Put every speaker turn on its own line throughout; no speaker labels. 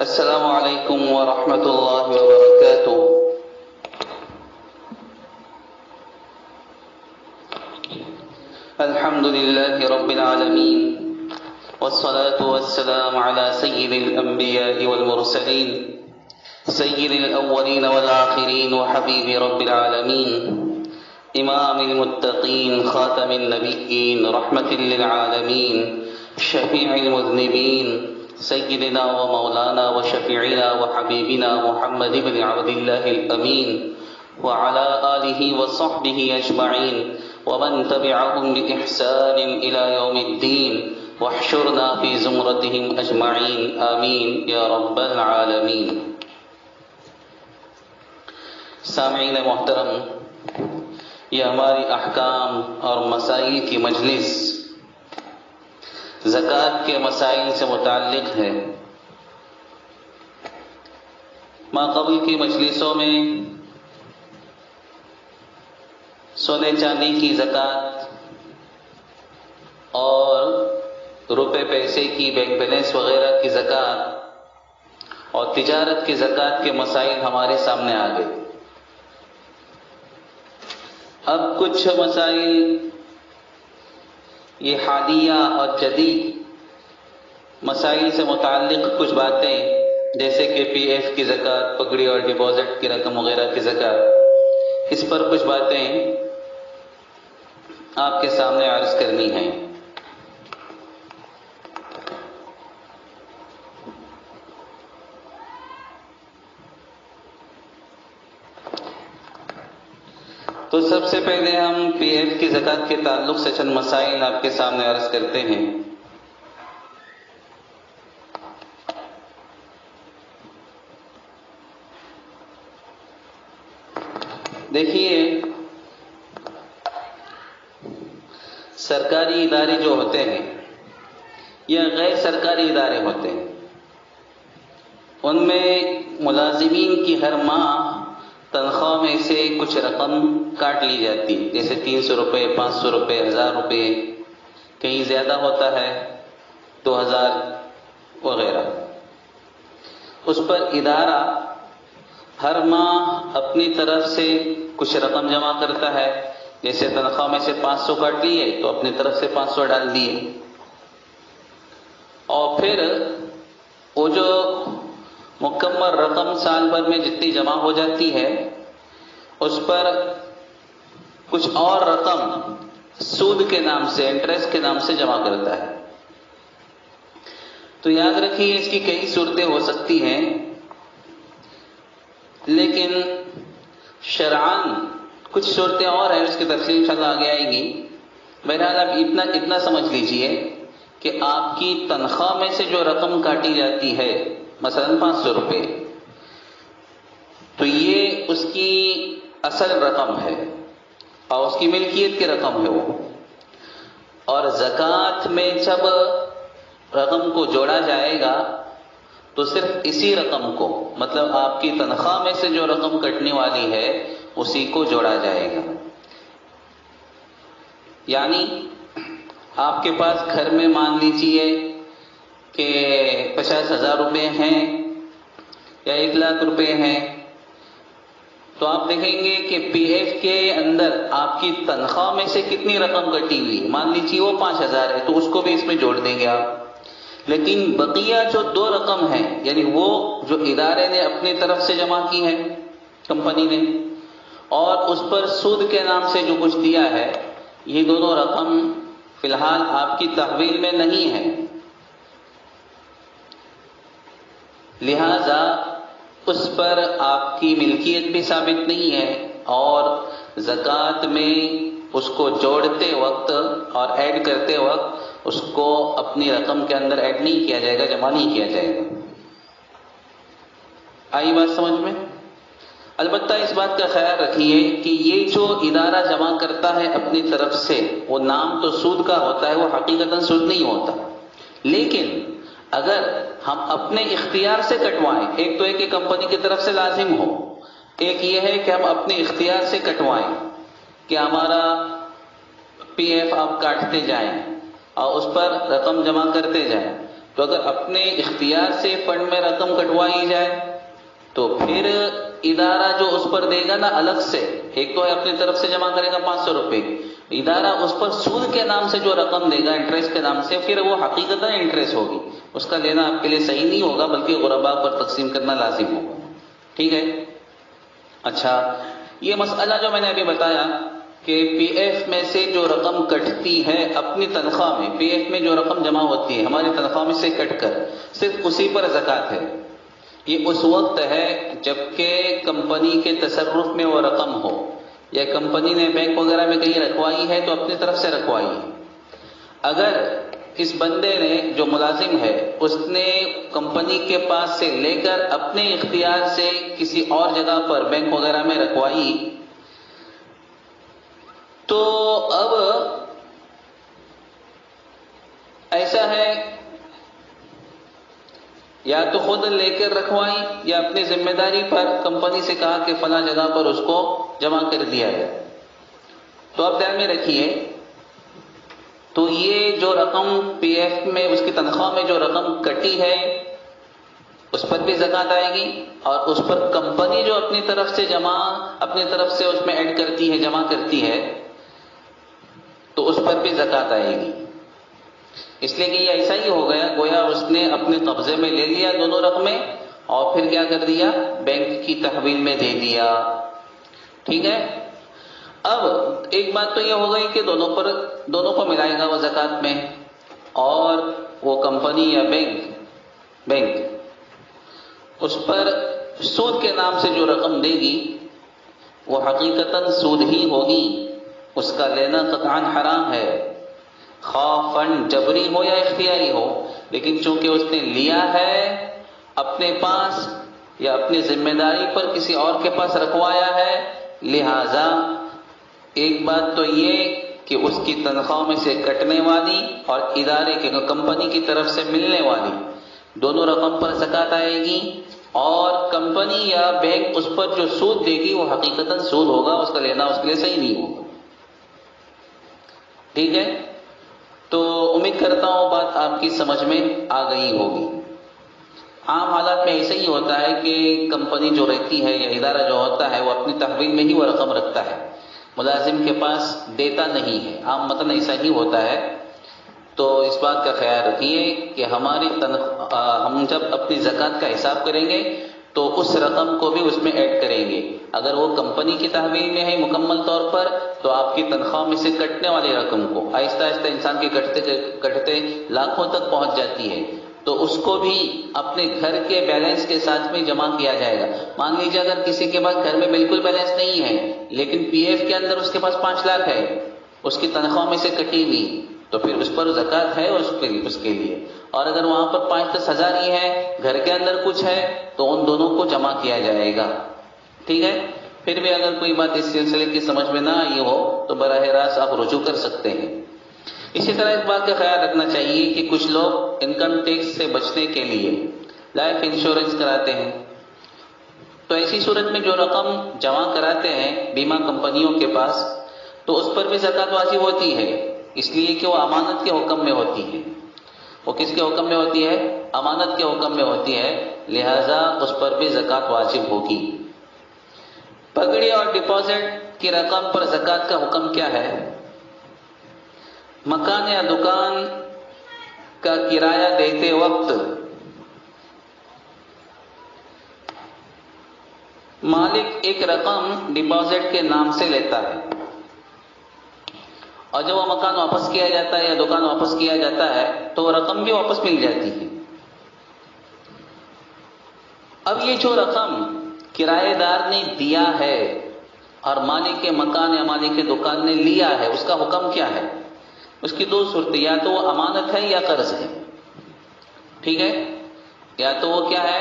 السلام علیکم ورحمۃ اللہ وبرکاتہ۔ الحمد للہ رب العالمین والصلاة والسلام على سید الانبیاء والمرسلین سید الاولین والآخرین وحبیب رب العالمین امام المتقین خاتم النبیین رحمت للعالمین شفیع المذنبین سیدنا و مولانا و شفیعنا و حبیبنا محمد بن عبد اللہ الامین وعلى آلہ و صحبہ اجمعین ومن تبعهم بإحسان الى یوم الدین واحشرنا فی زمرتهم اجمعین آمین یا رب العالمین۔ سامعین محترم، یہ ہماری احکام اور مسائل کی مجلس زکوٰۃ کے مسائل سے متعلق ہے۔ ماقبل کی مجلسوں میں سونے چاندی کی زکوٰۃ اور روپے پیسے کی بینک بیلنس وغیرہ کی زکوٰۃ اور تجارت کی زکوٰۃ کے مسائل ہمارے سامنے آ گئے۔ اب کچھ مسائل یہ حالیہ اور جدید مسائل سے متعلق کچھ باتیں، جیسے کہ پی ایف کی زکوٰۃ، پگڑی اور ڈپازٹ کی رقم وغیرہ کی زکوٰۃ، اس پر کچھ باتیں آپ کے سامنے عرض کرنی ہیں۔ تو سب سے پہلے ہم پی ایف کی زکوٰۃ کے تعلق سے چند مسائل آپ کے سامنے عرض کرتے ہیں۔ دیکھیے، سرکاری ادارے جو ہوتے ہیں یا غیر سرکاری ادارے ہوتے ہیں، ان میں ملازمین کی ہر ماہ تنخواہ میں سے کچھ رقم کاٹ لی جاتی، جیسے 300 روپے، 500 روپے، 1000 روپے، کہیں زیادہ ہوتا ہے 2000 وغیرہ۔ اس پر ادارہ ہر ماہ اپنی طرف سے کچھ رقم جمع کرتا ہے، جیسے تنخواہ میں سے 500 کاٹ لیے تو اپنی طرف سے 500 ڈال دیے، اور پھر وہ جو مکمل رقم سال بھر میں جتنی جمع ہو جاتی ہے اس پر کچھ اور رقم سود کے نام سے، انٹرسٹ کے نام سے جمع کرتا ہے۔ تو یاد رکھیے، اس کی کئی صورتیں ہو سکتی ہیں، لیکن شرعاً کچھ صورتیں اور ہیں، اس کی تفصیل انشاءاللہ آگے آئے گی۔ بہرحال آپ اتنا سمجھ لیجئے کہ آپ کی تنخواہ میں سے جو رقم کاٹی جاتی ہے، مثلا 500 روپے، تو یہ اس کی اصل رقم ہے اور اس کی ملکیت کی رقم ہے وہ، اور زکوٰۃ میں جب رقم کو جوڑا جائے گا تو صرف اسی رقم کو، مطلب آپ کی تنخواہ میں سے جو رقم کٹنے والی ہے اسی کو جوڑا جائے گا۔ یعنی آپ کے پاس گھر میں مان لیجئے کہ 50,000 روپے ہیں یا 1,00,000 روپے ہیں، تو آپ دیکھیں گے کہ پی ایف کے اندر آپ کی تنخواہ میں سے کتنی رقم کٹی ہوئی، مان لیجیے وہ 5,000 ہے تو اس کو بھی اس میں جوڑ دیں گے آپ۔ لیکن بقیہ جو 2 رقم ہیں، یعنی وہ جو ادارے نے اپنی طرف سے جمع کی ہے، کمپنی نے، اور اس پر سود کے نام سے جو کچھ دیا ہے، یہ دونوں رقم فی الحال آپ کی تحویل میں نہیں ہے، لہذا اس پر آپ کی ملکیت بھی ثابت نہیں ہے، اور زکوٰۃ میں اس کو جوڑتے وقت اور ایڈ کرتے وقت اس کو اپنی رقم کے اندر ایڈ نہیں کیا جائے گا، جمع نہیں کیا جائے گا۔ آئی بات سمجھ میں؟ البتہ اس بات کا خیال رکھیے کہ یہ جو ادارہ جمع کرتا ہے اپنی طرف سے، وہ نام تو سود کا ہوتا ہے، وہ حقیقتاً سود نہیں ہوتا، لیکن اگر ہم اپنے اختیار سے کٹوائیں، ایک تو ہے کہ کمپنی کی طرف سے لازم ہو، ایک یہ ہے کہ ہم اپنے اختیار سے کٹوائیں کہ ہمارا پی ایف آپ کاٹتے جائیں اور اس پر رقم جمع کرتے جائیں، تو اگر اپنے اختیار سے فنڈ میں رقم کٹوائی جائے تو پھر ادارہ جو اس پر دے گا نا الگ سے، ایک تو ہے اپنی طرف سے جمع کرے گا 500 روپے، ادارہ اس پر سود کے نام سے جو رقم دے گا انٹرسٹ کے نام سے، پھر وہ حقیقتاً انٹرسٹ ہوگی، اس کا لینا آپ کے لیے صحیح نہیں ہوگا، بلکہ غرباء پر تقسیم کرنا لازم ہوگا. ٹھیک ہے. اچھا، یہ مسئلہ جو میں نے ابھی بتایا کہ پی ایف میں سے جو رقم کٹتی ہے اپنی تنخواہ میں، پی ایف میں جو رقم جمع ہوتی ہے ہماری تنخواہ میں سے کٹ کر صرف اسی پر زکوٰۃ ہے. یہ اس وقت ہے جبکہ کمپنی کے تصرف میں وہ رقم ہو، یا کمپنی نے بینک وغیرہ میں کہیں رکھوائی ہے تو اپنی طرف سے رکھوائی ہے. اگر اس بندے نے جو ملازم ہے اس نے کمپنی کے پاس سے لے کر اپنے اختیار سے کسی اور جگہ پر بینک وغیرہ میں رکھوائی، تو اب ایسا ہے یا تو خود لے کر رکھوائی یا اپنی ذمہ داری پر کمپنی سے کہا کہ فلاں جگہ پر اس کو جمع کر دیا جائے. تو آپ دھیان میں رکھیے، تو یہ جو رقم پی ایف میں اس کی تنخواہ میں جو رقم کٹی ہے اس پر بھی زکوٰۃ آئے گی، اور اس پر کمپنی جو اپنی طرف سے اس میں ایڈ کرتی ہے، جمع کرتی ہے، تو اس پر بھی زکوٰۃ آئے گی. اس لیے کہ یہ ایسا ہی ہو گیا گویا اس نے اپنے قبضے میں لے لیا دونوں رقمیں اور پھر کیا کر دیا، بینک کی تحویل میں دے دیا. ٹھیک ہے. اب ایک بات تو یہ ہو گئی کہ دونوں کو ملائے گا وہ زکوٰۃ میں، اور وہ کمپنی یا بینک اس پر سود کے نام سے جو رقم دے گی وہ حقیقتاً سود ہی ہوگی، اس کا لینا قطعاً حرام ہے، خواہ فنڈ جبری ہو یا اختیاری ہو. لیکن چونکہ اس نے لیا ہے اپنے پاس یا اپنی ذمہ داری پر کسی اور کے پاس رکھوایا ہے، لہذا ایک بات تو یہ کہ اس کی تنخواہ میں سے کٹنے والی اور ادارے کے کمپنی کی طرف سے ملنے والی دونوں رقم پر زکوٰۃ آئے گی، اور کمپنی یا بینک اس پر جو سود دے گی وہ حقیقتاً سود ہوگا، اس کا لینا اس کے لیے صحیح نہیں ہوگا. ٹھیک ہے. تو امید کرتا ہوں بات آپ کی سمجھ میں آ گئی ہوگی. عام حالات میں ایسا ہی ہوتا ہے کہ کمپنی جو رہتی ہے یا ادارہ جو ہوتا ہے وہ اپنی تحویل میں ہی وہ رقم رکھتا ہے، ملازم کے پاس دیتا نہیں ہے. عام مطلب ایسا ہی ہوتا ہے. تو اس بات کا خیال رکھیے کہ ہم جب اپنی زکوٰۃ کا حساب کریں گے تو اس رقم کو بھی اس میں ایڈ کریں گے. اگر وہ کمپنی کی تحویل میں ہے مکمل طور پر تو آپ کی تنخواہ میں سے کٹنے والی رقم کو آہستہ آہستہ انسان کی کٹتے لاکھوں تک پہنچ جاتی ہے، تو اس کو بھی اپنے گھر کے بیلنس کے ساتھ میں جمع کیا جائے گا. مان لیجیے اگر کسی کے پاس گھر میں بالکل بیلنس نہیں ہے لیکن پی ایف کے اندر اس کے پاس 5 لاکھ ہے اس کی تنخواہ میں سے کٹی ہوئی، تو پھر اس پر زکوٰۃ ہے اس کے لیے. اور اگر وہاں پر 5-10 ہزار ہی ہے، گھر کے اندر کچھ ہے، تو ان دونوں کو جمع کیا جائے گا. ٹھیک ہے. پھر بھی اگر کوئی بات اس سلسلے کی سمجھ میں نہ آئی ہو تو براہ راست آپ رجوع کر سکتے ہیں. اسی طرح اس بات کا خیال رکھنا چاہیے کہ کچھ لوگ انکم ٹیکس سے بچنے کے لیے لائف انشورنس کراتے ہیں. تو ایسی صورت میں جو رقم جمع کراتے ہیں بیمہ کمپنیوں کے پاس تو اس پر بھی زکوٰۃ واجب ہوتی ہے، اس لیے کہ وہ امانت کے حکم میں ہوتی ہے. وہ کس کے حکم میں ہوتی ہے؟ امانت کے حکم میں ہوتی ہے، لہذا اس پر بھی زکوٰۃ واجب ہوگی. پگڑی اور ڈپازٹ کی رقم پر زکوٰۃ کا حکم کیا ہے؟ مکان یا دکان کا کرایہ دیتے وقت مالک ایک رقم ڈپازٹ کے نام سے لیتا ہے، اور جب وہ مکان واپس کیا جاتا ہے یا دکان واپس کیا جاتا ہے تو وہ رقم بھی واپس مل جاتی ہے. اب یہ جو رقم کرایہ دار نے دیا ہے اور مالک کے مکان یا مالک کے دکان نے لیا ہے، اس کا حکم کیا ہے؟ اس کی 2 صورتیں، یا تو وہ امانت ہے یا قرض ہے. ٹھیک ہے. یا تو وہ کیا ہے؟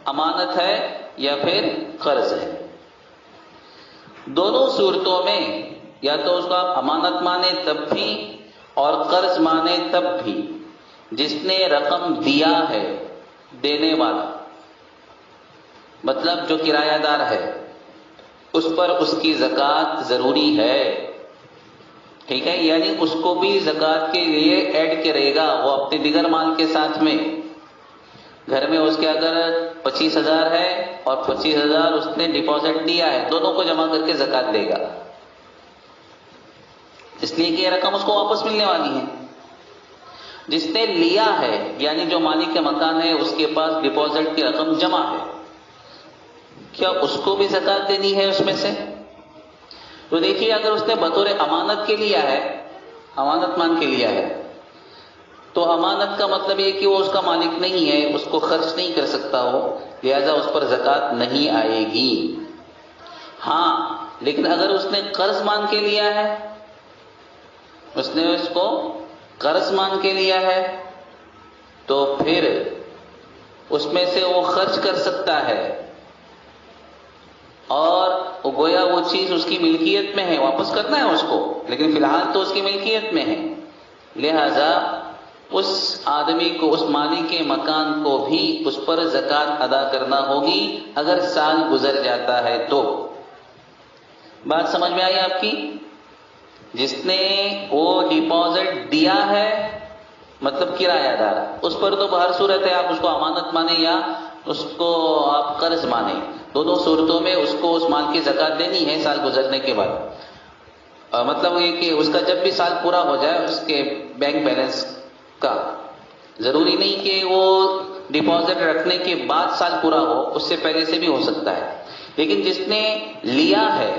امانت ہے یا پھر قرض ہے. دونوں صورتوں میں یا تو اس کو آپ امانت مانے تب بھی اور قرض مانے تب بھی جس نے رقم دیا ہے، دینے والا مطلب جو کرایہ دار ہے، اس پر اس کی زکوٰۃ ضروری ہے. ٹھیک ہے، یعنی اس کو بھی زکوٰۃ کے لیے ایڈ کرے گا وہ اپنے دیگر مال کے ساتھ میں. گھر میں اس کے اگر 25,000 ہے اور 25,000 اس نے ڈپازٹ دیا ہے، دونوں کو جمع کر کے زکوٰۃ دے گا، اس لیے کہ یہ رقم اس کو واپس ملنے والی ہے. جس نے لیا ہے یعنی جو مالک کے مکان ہے اس کے پاس ڈپازٹ کی رقم جمع ہے، کیا اس کو بھی زکوٰۃ دینی ہے اس میں سے؟ تو دیکھیے، اگر اس نے بطور امانت کے لیا ہے، امانت مان کے لیا ہے، تو امانت کا مطلب یہ کہ وہ اس کا مالک نہیں ہے، اس کو خرچ نہیں کر سکتا ہو، لہذا اس پر زکوٰۃ نہیں آئے گی. ہاں، لیکن اگر اس نے قرض مان کے لیا ہے، اس نے اس کو قرض مان کے لیا ہے، تو پھر اس میں سے وہ خرچ کر سکتا ہے، اور گویا وہ چیز اس کی ملکیت میں ہے، واپس کرنا ہے اس کو، لیکن فی الحال تو اس کی ملکیت میں ہے، لہذا اس آدمی کو، اس مالک کے مکان کو بھی اس پر زکوٰۃ ادا کرنا ہوگی اگر سال گزر جاتا ہے تو. بات سمجھ میں آئی آپ کی؟ جس نے وہ ڈپازٹ دیا ہے مطلب کرایہ دار، اس پر تو بہر صورت ہے آپ اس کو امانت مانیں یا اس کو آپ قرض مانیں، دونوں صورتوں میں اس کو اس مال کی زکوٰۃ دینی ہے سال گزرنے کے بعد. مطلب یہ کہ اس کا جب بھی سال پورا ہو جائے اس کے بینک بیلنس کا، ضروری نہیں کہ وہ ڈپازٹ رکھنے کے بعد سال پورا ہو، اس سے پہلے سے بھی ہو سکتا ہے. لیکن جس نے لیا ہے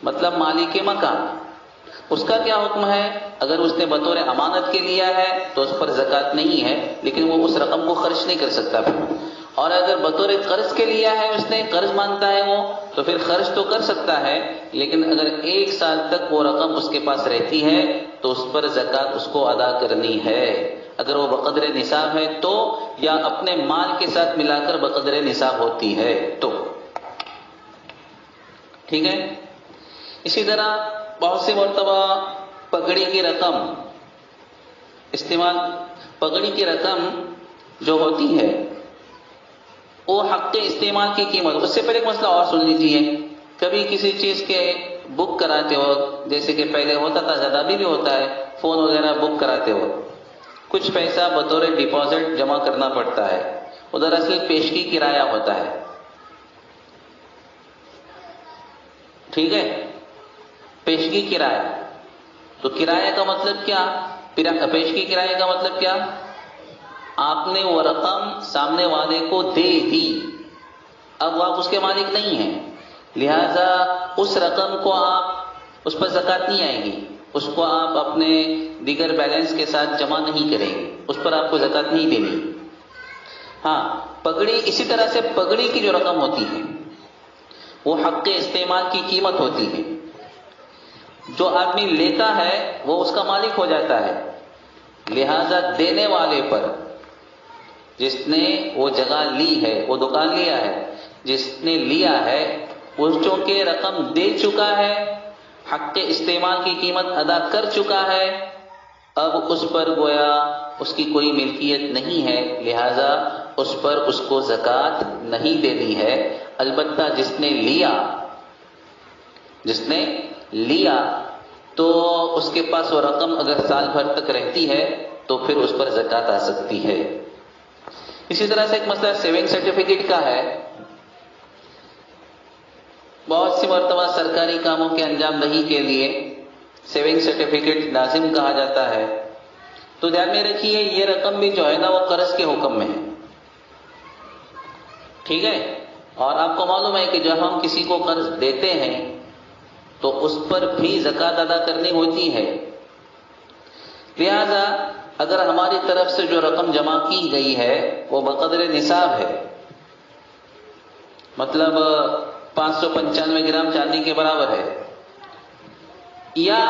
مطلب مالک مکان، اس کا کیا حکم ہے؟ اگر اس نے بطور امانت کے لیا ہے تو اس پر زکوٰۃ نہیں ہے، لیکن وہ اس رقم کو خرچ نہیں کر سکتا پھر. اور اگر بطور قرض کے لیا ہے، اس نے قرض مانتا ہے وہ، تو پھر خرچ تو کر سکتا ہے، لیکن اگر 1 سال تک وہ رقم اس کے پاس رہتی ہے تو اس پر زکوٰۃ اس کو ادا کرنی ہے. اگر وہ بقدر نصاب ہے تو، یا اپنے مال کے ساتھ ملا کر بقدر نصاب ہوتی ہے تو. ٹھیک ہے؟ اسی طرح بہت سے مرتبہ پگڑی کی رقم استعمال، پگڑی کی رقم جو ہوتی ہے وہ حق استعمال کی قیمت. اس سے پہلے ایک مسئلہ اور سن لیجیے. کبھی کسی چیز کے بک کراتے ہو، جیسے کہ پہلے ہوتا تھا، زیادہ بھی ہوتا ہے، فون وغیرہ بک کراتے ہو، کچھ پیسہ بطور ڈپازٹ جمع کرنا پڑتا ہے، وہ دراصل پیشگی کرایہ ہوتا ہے. ٹھیک ہے؟ پیشگی کرایہ. تو کرایہ کا مطلب کیا؟ پیشگی کرایہ کا مطلب کیا؟ آپ نے وہ رقم سامنے والے کو دے دی، اب آپ اس کے مالک نہیں ہیں، لہذا اس رقم کو آپ، اس پر زکوٰۃ نہیں آئے گی، اس کو آپ اپنے دیگر بیلنس کے ساتھ جمع نہیں کریں گے، اس پر آپ کو زکوٰۃ نہیں دینی. ہاں، پگڑی، اسی طرح سے پگڑی کی جو رقم ہوتی ہے وہ حق استعمال کی قیمت ہوتی ہے. جو آدمی لیتا ہے وہ اس کا مالک ہو جاتا ہے، لہذا دینے والے پر، جس نے وہ جگہ لی ہے، وہ دکان لیا ہے، جس نے لیا ہے وہ چونکہ رقم دے چکا ہے، حق استعمال کی قیمت ادا کر چکا ہے، اب اس پر گویا اس کی کوئی ملکیت نہیں ہے، لہذا اس پر اس کو زکوٰۃ نہیں دینی ہے. البتہ جس نے لیا تو اس کے پاس وہ رقم اگر سال بھر تک رہتی ہے تو پھر اس پر زکوٰۃ آ سکتی ہے. اسی طرح سے ایک مسئلہ سیونگ سرٹیفکیٹ کا ہے. بہت سی مرتبہ سرکاری کاموں کے انجام دہی کے لیے سیونگ سرٹیفکیٹ لازم کہا جاتا ہے. تو دھیان میں رکھیے، یہ رقم بھی جو ہے نا وہ قرض کے حکم میں ہے. ٹھیک ہے؟ اور آپ کو معلوم ہے کہ جب ہم کسی کو قرض دیتے ہیں تو اس پر بھی زکوٰۃ ادا کرنی ہوتی ہے. لہذا اگر ہماری طرف سے جو رقم جمع کی گئی ہے وہ بقدر نصاب ہے، مطلب 595 گرام چاندی کے برابر ہے، یا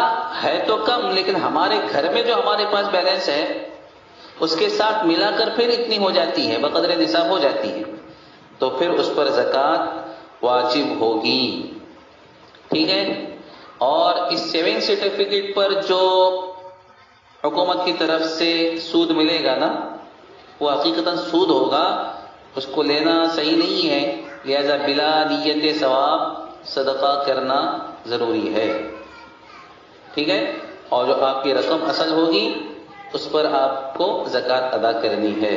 ہے تو کم لیکن ہمارے گھر میں جو ہمارے پاس بیلنس ہے اس کے ساتھ ملا کر پھر اتنی ہو جاتی ہے، بقدر نصاب ہو جاتی ہے، تو پھر اس پر زکوٰۃ واجب ہوگی. ٹھیک ہے؟ اور اس سیونگ سرٹیفکیٹ پر جو حکومت کی طرف سے سود ملے گا نا، وہ حقیقتاً سود ہوگا، اس کو لینا صحیح نہیں ہے، لہذا بلا نیت ثواب صدقہ کرنا ضروری ہے. ٹھیک ہے، اور جو آپ کی رقم اصل ہوگی اس پر آپ کو زکوٰۃ ادا کرنی ہے.